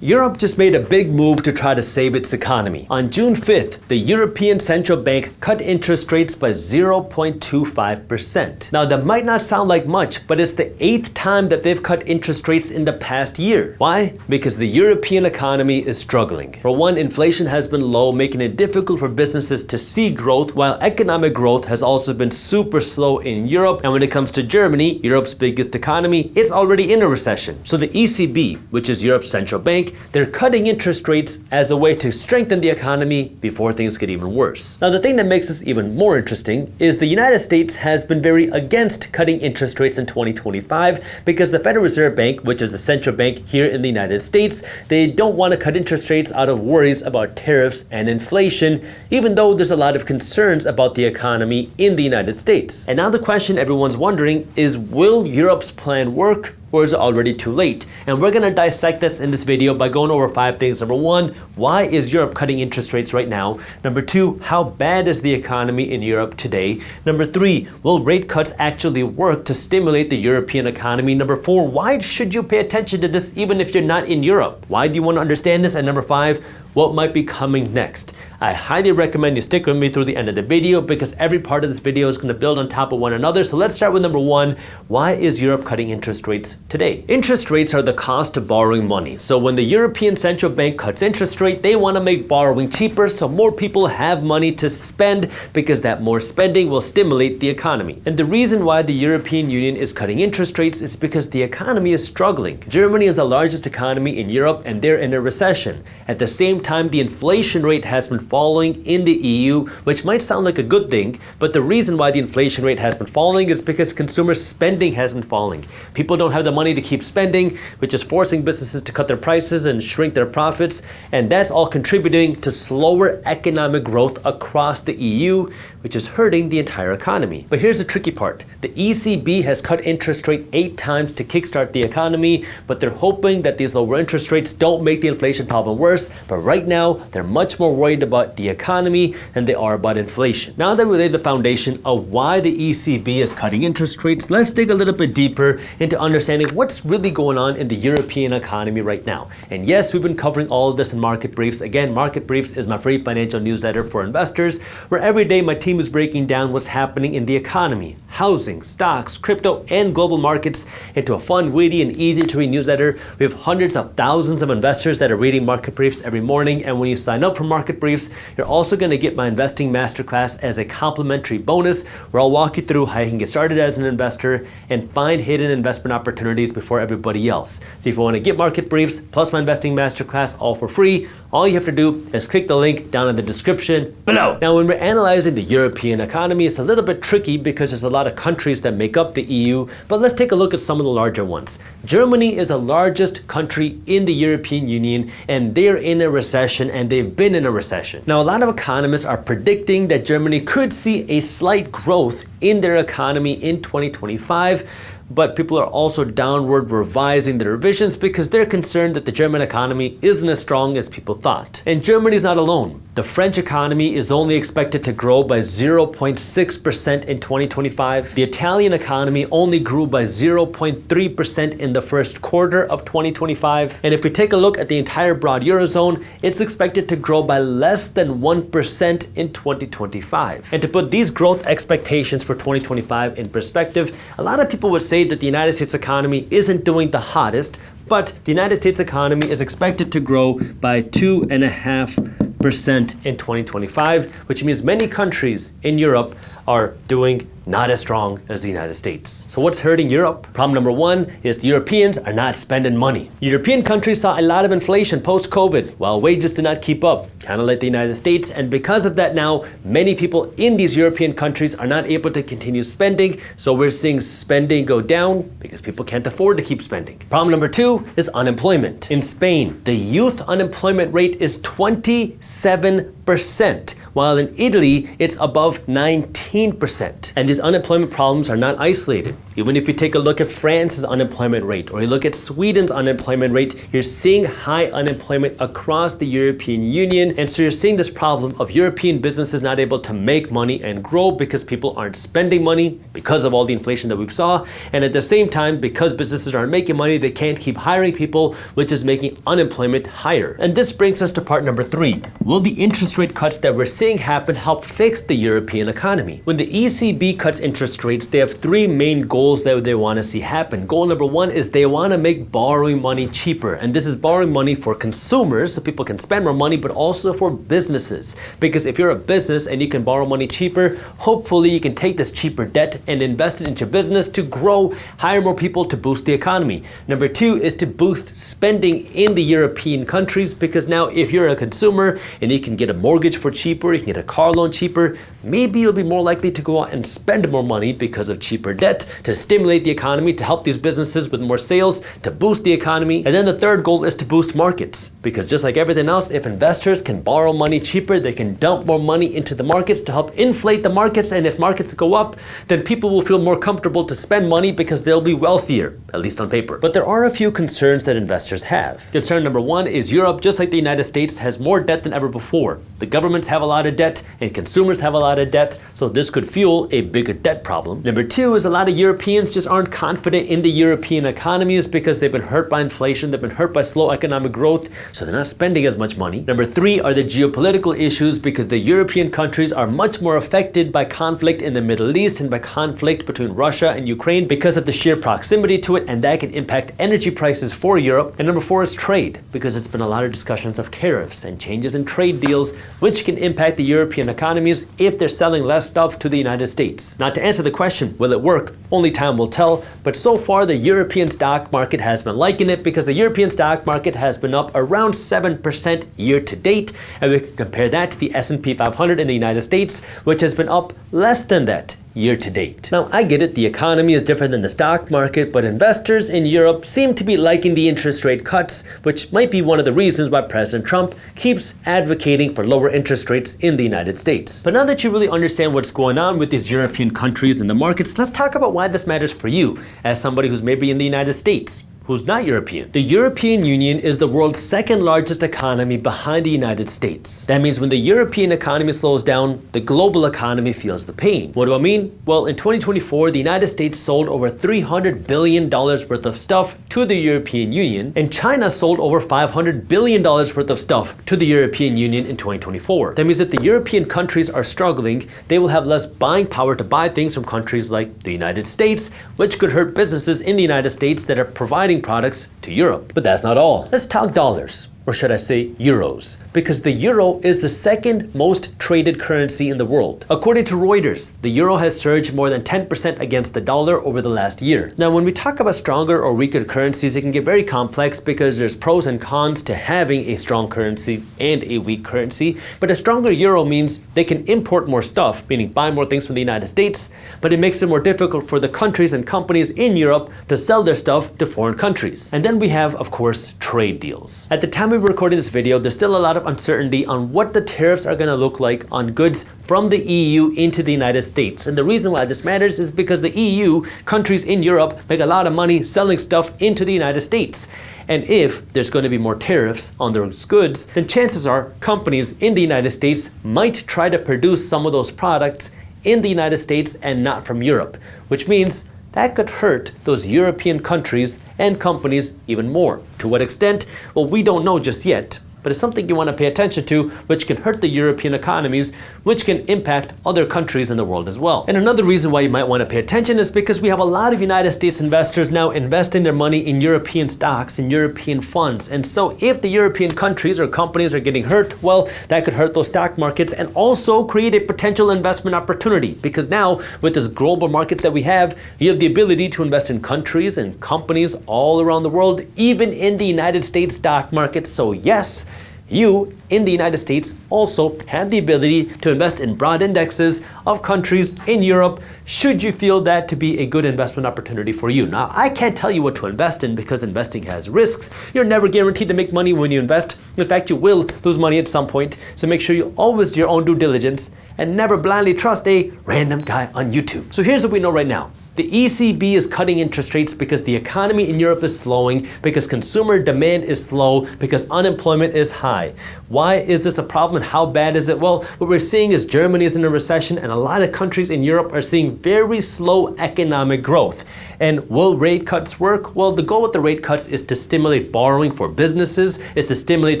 Europe just made a big move to try to save its economy. On June 5th, the European Central Bank cut interest rates by 0.25%. Now that might not sound like much, but it's the 8th time that they've cut interest rates in the past year. Why? Because the European economy is struggling. For one, inflation has been low, making it difficult for businesses to see growth, while economic growth has also been super slow in Europe. And when it comes to Germany, Europe's biggest economy, it's already in a recession. So the ECB, which is Europe's central bank, they're cutting interest rates as a way to strengthen the economy before things get even worse. Now, the thing that makes this even more interesting is the United States has been very against cutting interest rates in 2025 because the Federal Reserve Bank, which is the central bank here in the United States, they don't want to cut interest rates out of worries about tariffs and inflation, even though there's a lot of concerns about the economy in the United States. And now the question everyone's wondering is, will Europe's plan work? Or is it already too late? And we're gonna dissect this in this video by going over 5 things. Number 1, why is Europe cutting interest rates right now? Number 2, how bad is the economy in Europe today? Number 3, will rate cuts actually work to stimulate the European economy? Number 4, why should you pay attention to this even if you're not in Europe? Why do you want to understand this? And number 5, what might be coming next? I highly recommend you stick with me through the end of the video because every part of this video is going to build on top of one another. So let's start with number 1. Why is Europe cutting interest rates today? Interest rates are the cost of borrowing money. So when the European Central Bank cuts interest rate, they want to make borrowing cheaper so more people have money to spend because that more spending will stimulate the economy. And the reason why the European Union is cutting interest rates is because the economy is struggling. Germany is the largest economy in Europe and they're in a recession. At the same time, the inflation rate has been falling in the EU, which might sound like a good thing, but the reason why the inflation rate has been falling is because consumer spending has been falling. People don't have the money to keep spending, which is forcing businesses to cut their prices and shrink their profits, and that's all contributing to slower economic growth across the EU, which is hurting the entire economy. But here's the tricky part. The ECB has cut interest rate 8 times to kickstart the economy, but they're hoping that these lower interest rates don't make the inflation problem worse. But right now, they're much more worried about the economy than they are about inflation. Now that we laid the foundation of why the ECB is cutting interest rates, let's dig a little bit deeper into understanding what's really going on in the European economy right now. And yes, we've been covering all of this in Market Briefs. Again, Market Briefs is my free financial newsletter for investors, where every day my team is breaking down what's happening in the economy, housing, stocks, crypto, and global markets into a fun, witty, and easy to read newsletter. We have hundreds of thousands of investors that are reading Market Briefs every morning, and when you sign up for Market Briefs, you're also going to get my investing masterclass as a complimentary bonus, where I'll walk you through how you can get started as an investor and find hidden investment opportunities before everybody else. So if you want to get Market Briefs plus my investing masterclass all for free, all you have to do is click the link down in the description below. Now, when we're analyzing the European economy, it's a little bit tricky because there's a lot of countries that make up the EU, but let's take a look at some of the larger ones. Germany is the largest country in the European Union, and they're in a recession, and they've been in a recession. Now, a lot of economists are predicting that Germany could see a slight growth in their economy in 2025, but people are also downward revising their revisions because they're concerned that the German economy isn't as strong as people thought. And Germany's not alone. The French economy is only expected to grow by 0.6% in 2025. The Italian economy only grew by 0.3% in the first quarter of 2025. And if we take a look at the entire broad Eurozone, it's expected to grow by less than 1% in 2025. And to put these growth expectations for 2025 in perspective, a lot of people would say that the United States economy isn't doing the hottest, but the United States economy is expected to grow by 2.5% in 2025, which means many countries in Europe are doing not as strong as the United States. So what's hurting Europe? Problem number 1 is the Europeans are not spending money. European countries saw a lot of inflation post-COVID, while wages did not keep up, kind of like the United States. And because of that now, many people in these European countries are not able to continue spending. So we're seeing spending go down because people can't afford to keep spending. Problem number 2 is unemployment. In Spain, the youth unemployment rate is 27%, while in Italy, it's above 19%. And these unemployment problems are not isolated. Even if you take a look at France's unemployment rate, or you look at Sweden's unemployment rate, you're seeing high unemployment across the European Union. And so you're seeing this problem of European businesses not able to make money and grow because people aren't spending money because of all the inflation that we've saw. And at the same time, because businesses aren't making money, they can't keep hiring people, which is making unemployment higher. And this brings us to part number 3. Will the interest rate cuts that we're seeing happen help fix the European economy? When the ECB cuts interest rates, they have 3 main goals that they want to see happen. Goal number 1 is they want to make borrowing money cheaper. And this is borrowing money for consumers so people can spend more money, but also for businesses. Because if you're a business and you can borrow money cheaper, hopefully you can take this cheaper debt and invest it into your business to grow, hire more people to boost the economy. Number 2 is to boost spending in the European countries, because now if you're a consumer and you can get a mortgage for cheaper, you can get a car loan cheaper, maybe you'll be more likely to go out and spend more money because of cheaper debt to stimulate the economy, to help these businesses with more sales, to boost the economy. And then the third goal is to boost markets, because just like everything else, if investors can borrow money cheaper, they can dump more money into the markets to help inflate the markets. And if markets go up, then people will feel more comfortable to spend money because they'll be wealthier, at least on paper. But there are a few concerns that investors have. Concern number 1 is Europe, just like the United States, has more debt than ever before. The governments have a lot of debt and consumers have a lot of debt, so this could fuel a bigger debt problem. Number 2 is a lot of Europeans just aren't confident in the European economies because they've been hurt by inflation, they've been hurt by slow economic growth, so they're not spending as much money. Number 3 are the geopolitical issues, because the European countries are much more affected by conflict in the Middle East and by conflict between Russia and Ukraine because of the sheer proximity to it, and that can impact energy prices for Europe. And number 4 is trade, because it's been a lot of discussions of tariffs and changes in trade deals, which can impact the European economies if they're selling less stuff to the United States. Now, to answer the question, will it work? Only time will tell, but so far the European stock market has been liking it, because the European stock market has been up around 7% year to date, and we can compare that to the S&P 500 in the United States, which has been up less than that year to date. Now, I get it, the economy is different than the stock market, but investors in Europe seem to be liking the interest rate cuts, which might be one of the reasons why President Trump keeps advocating for lower interest rates in the United States. But now that you really understand what's going on with these European countries and the markets, let's talk about why this matters for you as somebody who's maybe in the United States, who's not European. The European Union is the world's 2nd largest economy behind the United States. That means when the European economy slows down, the global economy feels the pain. What do I mean? Well, in 2024, the United States sold over $300 billion worth of stuff to the European Union, and China sold over $500 billion worth of stuff to the European Union in 2024. That means if the European countries are struggling, they will have less buying power to buy things from countries like the United States, which could hurt businesses in the United States that are providing products to Europe. But that's not all. Let's talk dollars. or should I say euros, because the euro is the second most traded currency in the world. According to Reuters, the euro has surged more than 10% against the dollar over the last year. Now, when we talk about stronger or weaker currencies, it can get very complex because there's pros and cons to having a strong currency and a weak currency. But a stronger euro means they can import more stuff, meaning buy more things from the United States, but it makes it more difficult for the countries and companies in Europe to sell their stuff to foreign countries. And then we have, of course, trade deals. At the time we were recording this video, there's still a lot of uncertainty on what the tariffs are going to look like on goods from the EU into the United States. And the reason why this matters is because the EU, countries in Europe, make a lot of money selling stuff into the United States. And if there's going to be more tariffs on those goods, then chances are companies in the United States might try to produce some of those products in the United States and not from Europe, which means that could hurt those European countries and companies even more. To what extent? Well, we don't know just yet, but it's something you want to pay attention to, which can hurt the European economies, which can impact other countries in the world as well. And another reason why you might want to pay attention is because we have a lot of United States investors now investing their money in European stocks and European funds. And so if the European countries or companies are getting hurt, well, that could hurt those stock markets and also create a potential investment opportunity. Because now, with this global market that we have, you have the ability to invest in countries and companies all around the world, even in the United States stock market. So yes, you in the United States also have the ability to invest in broad indexes of countries in Europe should you feel that to be a good investment opportunity for you. Now, I can't tell you what to invest in because investing has risks. You're never guaranteed to make money when you invest. In fact, you will lose money at some point. So make sure you always do your own due diligence and never blindly trust a random guy on YouTube. So here's what we know right now. The ECB is cutting interest rates because the economy in Europe is slowing, because consumer demand is slow, because unemployment is high. Why is this a problem and how bad is it? Well, what we're seeing is Germany is in a recession and a lot of countries in Europe are seeing very slow economic growth. And will rate cuts work? Well, the goal with the rate cuts is to stimulate borrowing for businesses, is to stimulate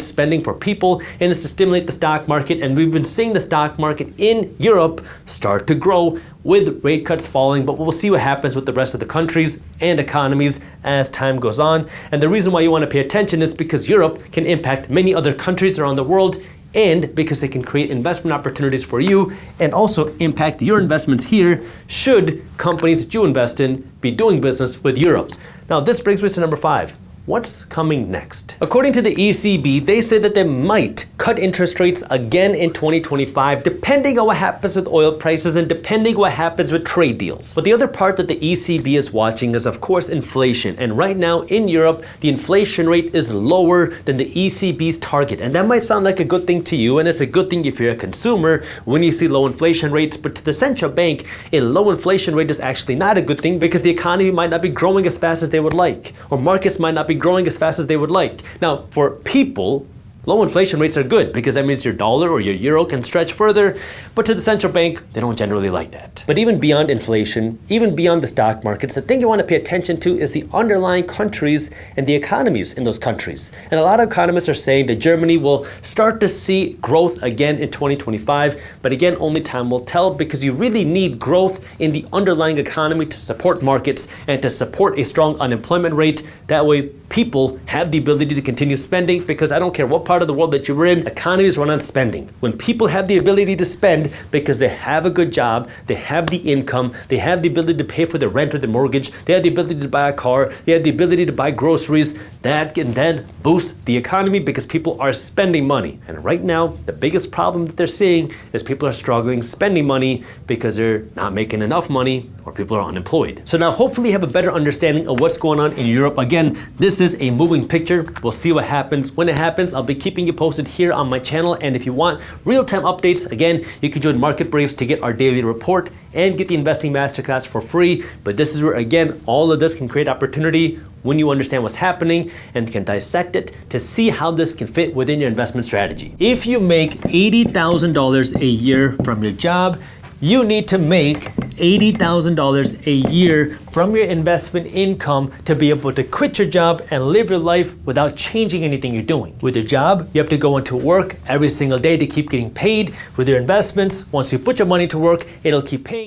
spending for people, and is to stimulate the stock market. And we've been seeing the stock market in Europe start to grow with rate cuts falling, but we'll see what happens with the rest of the countries and economies as time goes on. And the reason why you want to pay attention is because Europe can impact many other countries around the world, and because they can create investment opportunities for you and also impact your investments here should companies that you invest in be doing business with Europe. Now, this brings me to number 5. What's coming next? According to the ECB, they say that they might cut interest rates again in 2025, depending on what happens with oil prices and depending what happens with trade deals. But the other part that the ECB is watching is, of course, inflation. And right now in Europe, the inflation rate is lower than the ECB's target. And that might sound like a good thing to you, and it's a good thing if you're a consumer when you see low inflation rates. But to the central bank, a low inflation rate is actually not a good thing because the economy might not be growing as fast as they would like, or markets might not be growing as fast as they would like. Now, for people, low inflation rates are good because that means your dollar or your euro can stretch further, but to the central bank, they don't generally like that. But even beyond inflation, even beyond the stock markets, the thing you want to pay attention to is the underlying countries and the economies in those countries. And a lot of economists are saying that Germany will start to see growth again in 2025, but again, only time will tell because you really need growth in the underlying economy to support markets and to support a strong unemployment rate. That way, people have the ability to continue spending because I don't care what part of the world that you're in, economies run on spending. When people have the ability to spend because they have a good job, they have the income, they have the ability to pay for their rent or their mortgage, they have the ability to buy a car, they have the ability to buy groceries, that can then boost the economy because people are spending money. And right now, the biggest problem that they're seeing is people are struggling spending money because they're not making enough money or people are unemployed. So now hopefully you have a better understanding of what's going on in Europe. Again, this is a moving picture. We'll see what happens. When it happens, I'll be keeping you posted here on my channel. And if you want real-time updates, again, you can join Market Braves to get our daily report and get the Investing Masterclass for free. But this is where, again, all of this can create opportunity when you understand what's happening and can dissect it to see how this can fit within your investment strategy. If you make $80,000 a year from your job, you need to make $80,000 a year from your investment income to be able to quit your job and live your life without changing anything you're doing. With your job, you have to go into work every single day to keep getting paid. With your investments, once you put your money to work, it'll keep paying.